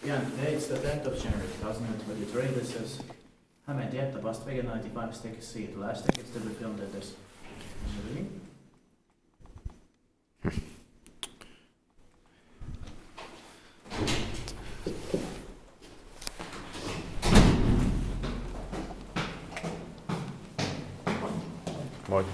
Yeah, today it's the 10th of January 2023. This is Hämeentie, että vasta Vega 95 stick siitä. Last stick is to be filmed at this. Moi.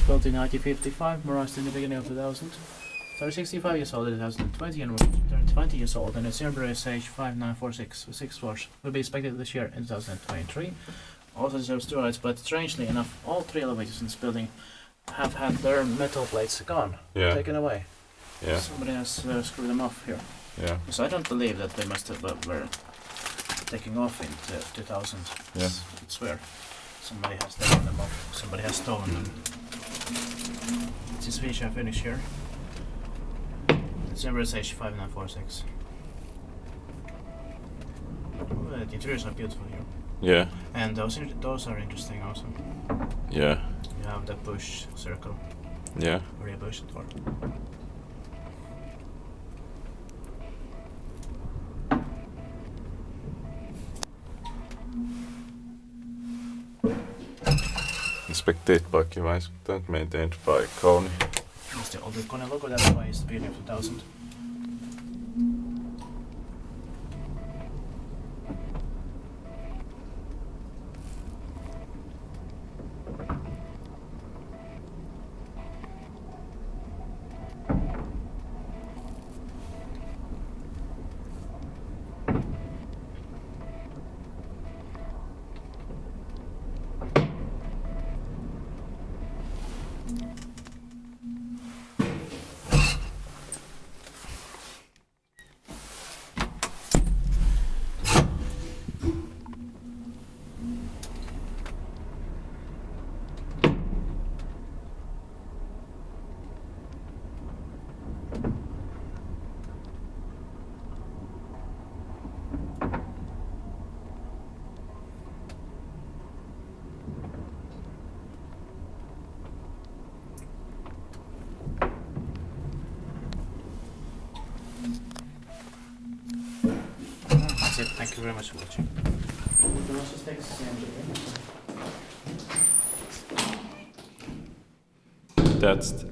Built in 1955, modernized in the beginning of 2000. So 65 years old in 2020 and turned 20 years old, and its Embrace H5946 with 6 floors will be expected this year in 2023. Also deserves 2 lights, but strangely enough, all 3 elevators in this building have had their metal plates gone, taken away. Yeah. Somebody has screwed them off here. Yeah. So I don't believe that they must have were taking off in 2000. Yeah. It's weird. Somebody has taken them off. Somebody has stolen them. It's his feature finish here. It's Embrace H5946. Oh, the interiors are beautiful here. Yeah. And those are interesting also. Yeah. You have the push circle. Yeah. Where you push it for. Inspected by Kone, maintained by Kone. It's the older Kone logo, that's why it's the beginning of 2000. That's it. Thank you very much for watching. That's